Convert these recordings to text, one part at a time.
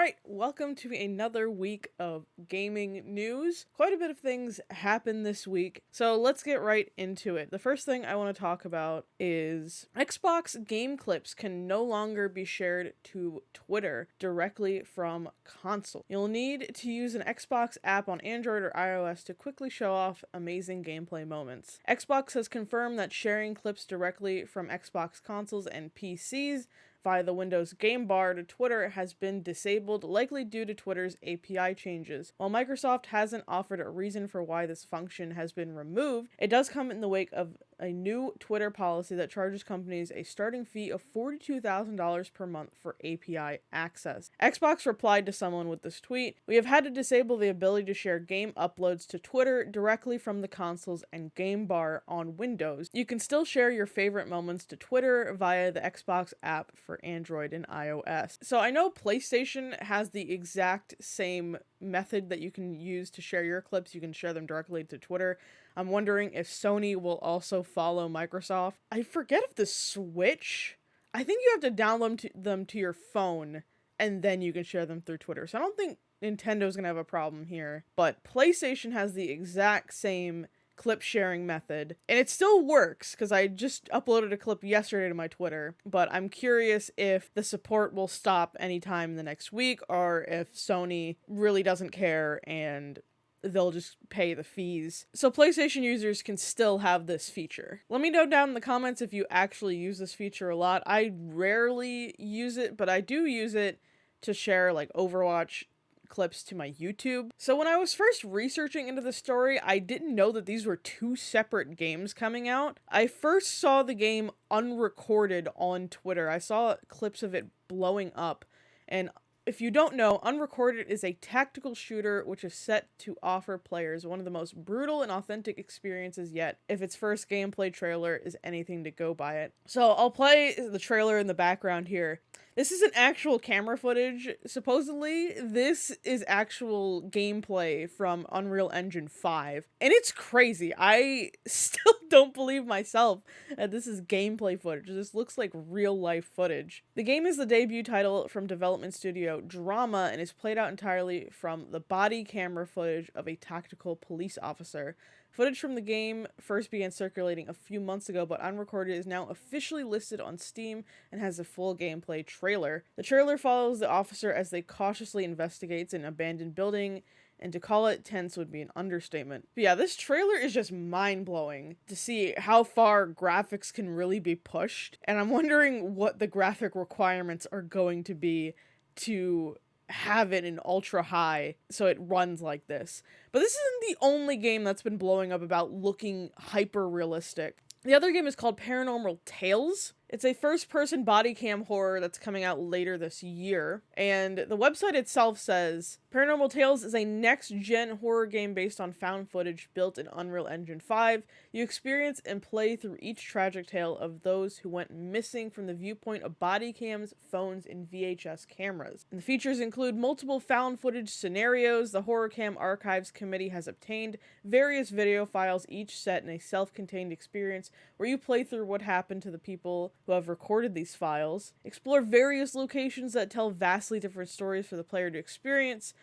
Alright, welcome to another week of gaming news. Quite a bit of things happened this week, so let's get right into it. The first thing I want to talk about is Xbox game clips can no longer be shared to Twitter directly from console. You'll need to use an Xbox app on Android or iOS to quickly show off amazing gameplay moments. Xbox has confirmed that sharing clips directly from Xbox consoles and PCs via the Windows game bar to Twitter has been disabled, likely due to Twitter's API changes. While Microsoft hasn't offered a reason for why this function has been removed, it does come in the wake of a new Twitter policy that charges companies a starting fee of $42,000 per month for API access. Xbox replied to someone with this tweet, "We have had to disable the ability to share game uploads to Twitter directly from the consoles and game bar on Windows. You can still share your favorite moments to Twitter via the Xbox app for Android and iOS." So I know PlayStation has the exact same method that you can use to share your clips. You can share them directly to Twitter. I'm wondering if Sony will also follow Microsoft. I forget if the Switch, I think you have to download them to your phone and then you can share them through Twitter. So I don't think Nintendo's gonna have a problem here, but PlayStation has the exact same clip sharing method, and it still works because I just uploaded a clip yesterday to my Twitter, but I'm curious if the support will stop anytime in the next week or if Sony really doesn't care and they'll just pay the fees. So PlayStation users can still have this feature. Let me know down in the comments if you actually use this feature a lot. I rarely use it, but I do use it to share like Overwatch clips to my YouTube. So when I was first researching into the story, I didn't know that these were two separate games coming out. I first saw the game unrecorded on Twitter. I saw clips of it blowing up, and if you don't know, Unrecorded is a tactical shooter which is set to offer players one of the most brutal and authentic experiences yet, if its first gameplay trailer is anything to go by it. So I'll play the trailer in the background here. This isn't actual camera footage, supposedly. This is actual gameplay from Unreal Engine 5. And it's crazy. I still don't believe myself that this is gameplay footage. This looks like real life footage. The game is the debut title from development studio Drama and is played out entirely from the body camera footage of a tactical police officer. Footage from the game first began circulating a few months ago, but Unrecorded is now officially listed on Steam and has a full gameplay trailer. The trailer follows the officer as they cautiously investigates an abandoned building, and to call it tense would be an understatement. But yeah, this trailer is just mind-blowing to see how far graphics can really be pushed, and I'm wondering what the graphic requirements are going to be to have it in ultra high so it runs like this. But this isn't the only game that's been blowing up about looking hyper realistic. The other game is called Paranormal Tales. It's a first-person body cam horror that's coming out later this year, and the website itself says, Paranormal Tales is a next-gen horror game based on found footage built in Unreal Engine 5. You experience and play through each tragic tale of those who went missing from the viewpoint of body cams, phones, and VHS cameras. And the features include multiple found footage scenarios. The Horror Cam Archives Committee has obtained various video files, each set in a self-contained experience where you play through what happened to the people who have recorded these files, explore various locations that tell vastly different stories for the player to experience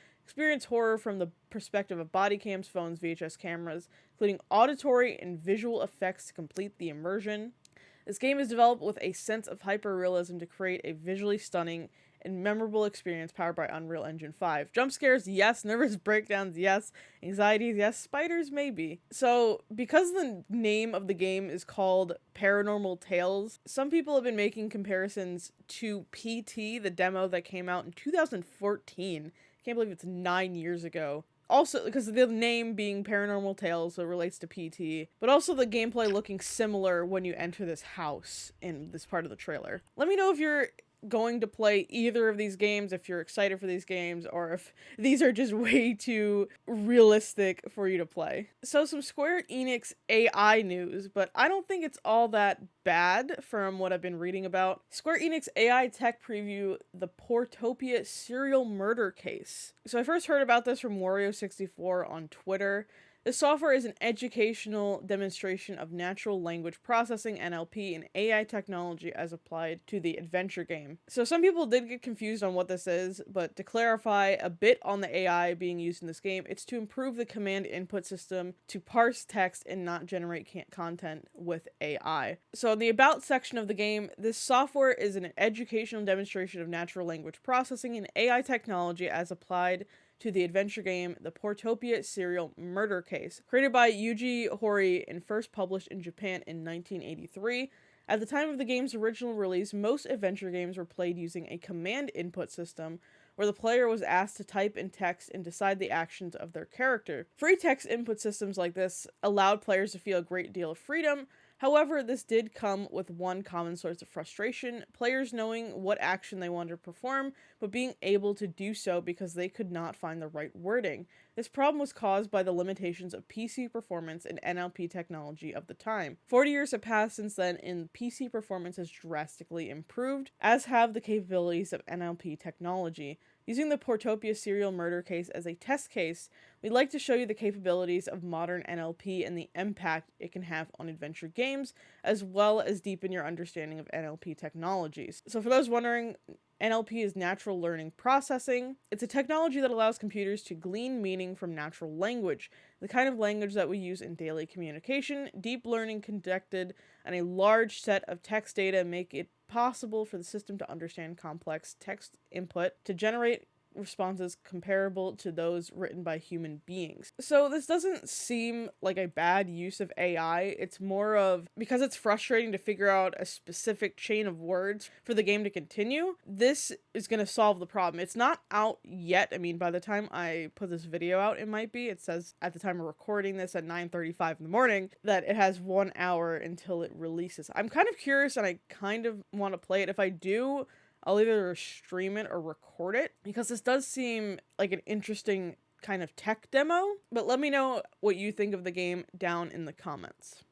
horror from the perspective of body cams, phones, VHS cameras, including auditory and visual effects to complete the immersion. This game is developed with a sense of hyper-realism to create a visually stunning and memorable experience powered by Unreal Engine 5. Jump scares, yes. Nervous breakdowns, yes. Anxieties, yes. Spiders, maybe. So, because the name of the game is called Paranormal Tales, some people have been making comparisons to PT, the demo that came out in 2014. I can't believe it's 9 years ago. Also, because of the name being Paranormal Tales, so it relates to PT, but also the gameplay looking similar when you enter this house in this part of the trailer. Let me know if you're going to play either of these games, if you're excited for these games, or if these are just way too realistic for you to play. So some Square Enix AI news, but I don't think it's all that bad from what I've been reading about. Square Enix AI tech preview the Portopia serial murder case. So I first heard about this from Wario64 on Twitter. This software is an educational demonstration of natural language processing, NLP, and AI technology as applied to the adventure game. So some people did get confused on what this is, but to clarify a bit on the AI being used in this game, it's to improve the command input system to parse text and not generate content with AI. So in the About section of the game, this software is an educational demonstration of natural language processing and AI technology as applied to the adventure game The Portopia Serial Murder Case, created by Yuji Horii and first published in Japan in 1983. At the time of the game's original release, most adventure games were played using a command input system, where the player was asked to type in text and decide the actions of their character. Free text input systems like this allowed players to feel a great deal of freedom. However, this did come with one common source of frustration: players knowing what action they wanted to perform, but being able to do so because they could not find the right wording. This problem was caused by the limitations of PC performance and NLP technology of the time. 40 years have passed since then, and PC performance has drastically improved, as have the capabilities of NLP technology. Using the Portopia serial murder case as a test case, we'd like to show you the capabilities of modern NLP and the impact it can have on adventure games, as well as deepen your understanding of NLP technologies. So for those wondering, NLP is natural learning processing. It's a technology that allows computers to glean meaning from natural language, the kind of language that we use in daily communication. Deep learning conducted on a large set of text data make it possible for the system to understand complex text input to generate responses comparable to those written by human beings. So this doesn't seem like a bad use of AI. It's more of, because it's frustrating to figure out a specific chain of words for the game to continue, this is going to solve the problem. It's not out yet. I mean, by the time I put this video out, it might be. It says at the time of recording this at 9:35 in the morning that it has 1 hour until it releases. I'm kind of curious, and I kind of want to play it. If I do, I'll either stream it or record it, because this does seem like an interesting kind of tech demo. But let me know what you think of the game down in the comments.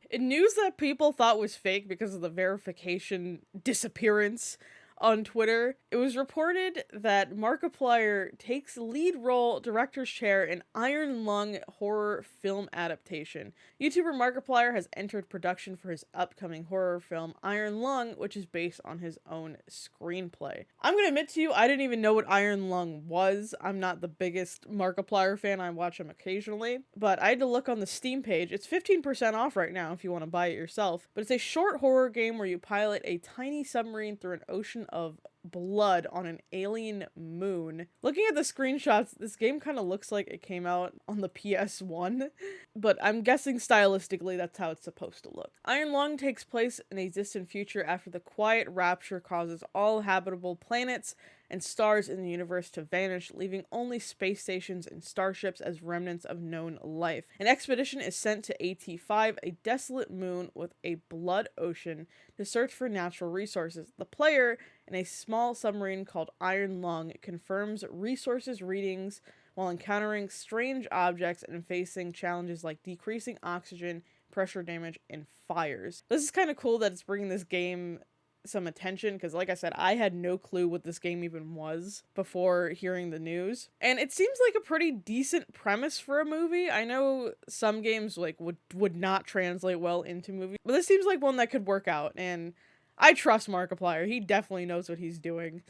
In news that people thought was fake because of the verification disappearance on Twitter, it was reported that Markiplier takes lead role director's chair in Iron Lung horror film adaptation. YouTuber Markiplier has entered production for his upcoming horror film Iron Lung, which is based on his own screenplay. I'm gonna admit to you, I didn't even know what Iron Lung was. I'm not the biggest Markiplier fan. I watch him occasionally, but I had to look on the Steam page. It's 15% off right now if you want to buy it yourself. But it's a short horror game where you pilot a tiny submarine through an ocean of blood on an alien moon. Looking at the screenshots, this game kind of looks like it came out on the PS1, but I'm guessing stylistically that's how it's supposed to look. Iron Lung takes place in a distant future after the quiet rapture causes all habitable planets and stars in the universe to vanish, leaving only space stations and starships as remnants of known life. An expedition is sent to AT-5, a desolate moon with a blood ocean, to search for natural resources. The player, in a small submarine called Iron Lung, confirms resources readings while encountering strange objects and facing challenges like decreasing oxygen, pressure damage, and fires. This is kind of cool that it's bringing this game some attention, because like I said, I had no clue what this game even was before hearing the news, and it seems like a pretty decent premise for a movie. I know some games like would not translate well into movies, but this seems like one that could work out, and I trust Markiplier. He definitely knows what he's doing.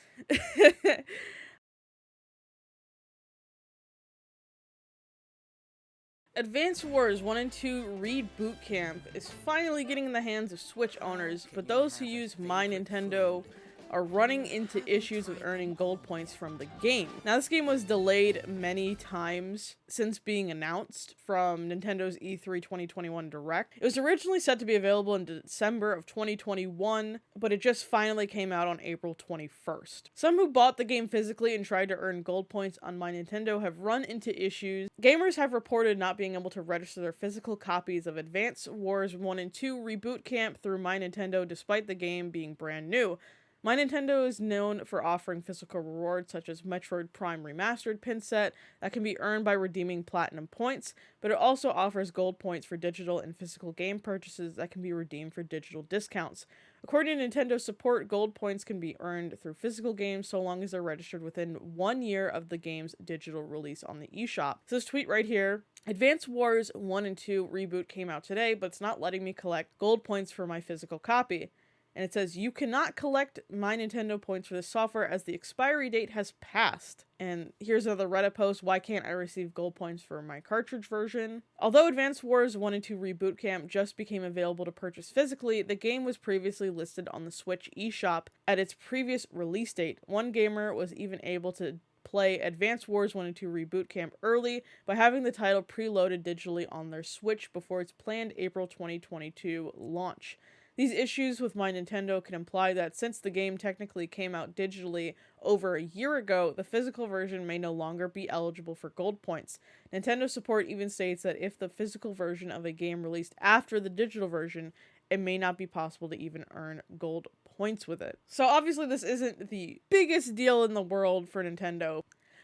Advance Wars 1 and 2 Reboot Camp is finally getting in the hands of Switch owners, but those who use My Nintendo are running into issues with earning gold points from the game. Now, this game was delayed many times since being announced from Nintendo's E3 2021 Direct. It was originally set to be available in December of 2021, but it just finally came out on April 21st. Some who bought the game physically and tried to earn gold points on My Nintendo have run into issues. Gamers have reported not being able to register their physical copies of Advance Wars 1 and 2 Reboot Camp through My Nintendo despite the game being brand new. My Nintendo is known for offering physical rewards such as Metroid Prime Remastered pin set that can be earned by redeeming platinum points, but it also offers gold points for digital and physical game purchases that can be redeemed for digital discounts. According to Nintendo support, gold points can be earned through physical games so long as they're registered within 1 year of the game's digital release on the eShop. So this tweet right here: Advance Wars 1 and 2 reboot came out today, but it's not letting me collect gold points for my physical copy. And it says, you cannot collect My Nintendo points for this software as the expiry date has passed. And here's another Reddit post: why can't I receive gold points for my cartridge version? Although Advance Wars 1 and 2 Reboot Camp just became available to purchase physically, the game was previously listed on the Switch eShop at its previous release date. One gamer was even able to play Advance Wars 1 and 2 Reboot Camp early by having the title preloaded digitally on their Switch before its planned April 2022 launch. These issues with My Nintendo can imply that since the game technically came out digitally over a year ago, the physical version may no longer be eligible for gold points. Nintendo support even states that if the physical version of a game released after the digital version, it may not be possible to even earn gold points with it. So obviously this isn't the biggest deal in the world for Nintendo,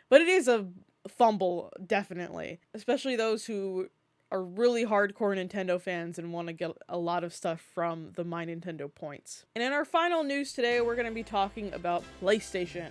but it is a fumble, definitely. Especially those who are really hardcore Nintendo fans and want to get a lot of stuff from the My Nintendo points. And in our final news today, we're going to be talking about PlayStation.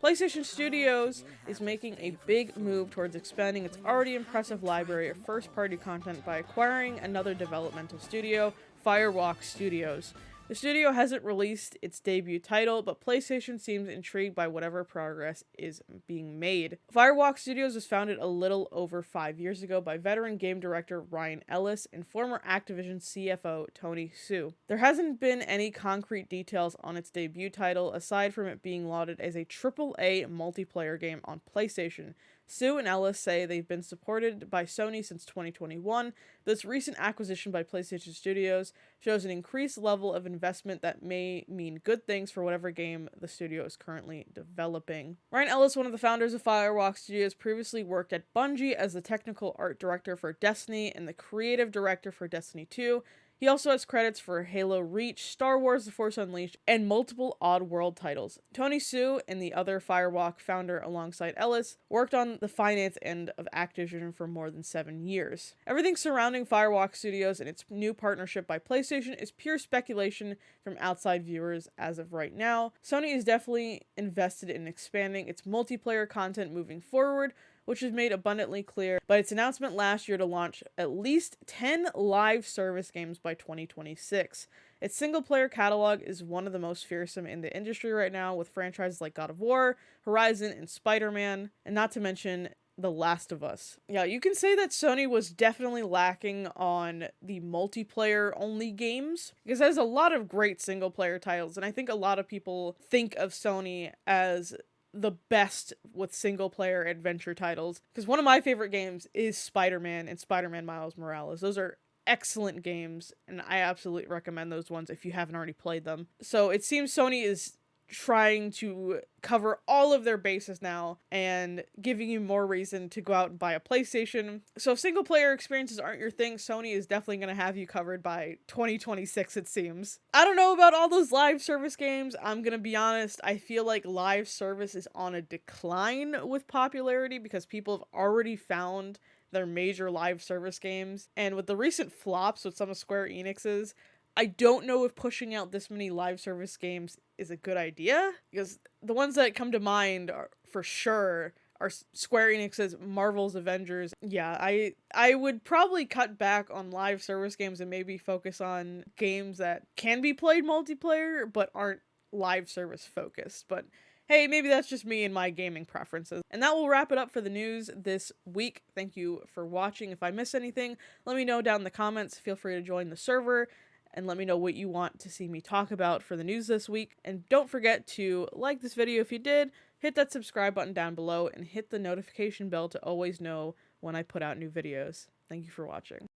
PlayStation Studios is making a big move towards expanding its already impressive library of first-party content by acquiring another developmental studio, Firewalk Studios. The studio hasn't released its debut title, but PlayStation seems intrigued by whatever progress is being made. Firewalk Studios was founded a little over 5 years ago by veteran game director Ryan Ellis and former Activision CFO Tony Hsu. There hasn't been any concrete details on its debut title, aside from it being lauded as a AAA multiplayer game on PlayStation. Hsu and Ellis say they've been supported by Sony since 2021. This recent acquisition by PlayStation Studios shows an increased level of investment that may mean good things for whatever game the studio is currently developing. Ryan Ellis, one of the founders of Firewalk Studios, previously worked at Bungie as the technical art director for Destiny and the creative director for Destiny 2. He also has credits for Halo Reach, Star Wars The Force Unleashed, and multiple Oddworld titles. Tony Hsu and the other Firewalk founder alongside Ellis worked on the finance end of Activision for more than 7 years. Everything surrounding Firewalk Studios and its new partnership by PlayStation is pure speculation from outside viewers as of right now. Sony is definitely invested in expanding its multiplayer content moving forward, which is made abundantly clear by its announcement last year to launch at least 10 live service games by 2026. Its single-player catalog is one of the most fearsome in the industry right now, with franchises like God of War, Horizon, and Spider-Man, and not to mention The Last of Us. Yeah, you can say that Sony was definitely lacking on the multiplayer-only games, because there's a lot of great single-player titles, and I think a lot of people think of Sony as the best with single player adventure titles, because one of my favorite games is Spider-Man and Spider-Man Miles Morales. Those are excellent games, and I absolutely recommend those ones if you haven't already played them. So it seems Sony is trying to cover all of their bases now and giving you more reason to go out and buy a PlayStation. So if single player experiences aren't your thing, Sony is definitely going to have you covered by 2026, it seems. I don't know about all those live service games. I'm going to be honest, I feel like live service is on a decline with popularity because people have already found their major live service games. And with the recent flops with some of Square Enix's, I don't know if pushing out this many live service games is a good idea, because the ones that come to mind are, for sure, are Square Enix's Marvel's Avengers. Yeah, I would probably cut back on live service games and maybe focus on games that can be played multiplayer but aren't live service focused. But hey, maybe that's just me and my gaming preferences. And that will wrap it up for the news this week. Thank you for watching. If I miss anything, let me know down in the comments. Feel free to join the server and let me know what you want to see me talk about for the news this week. And don't forget to like this video if you did, hit that subscribe button down below, and hit the notification bell to always know when I put out new videos. Thank you for watching.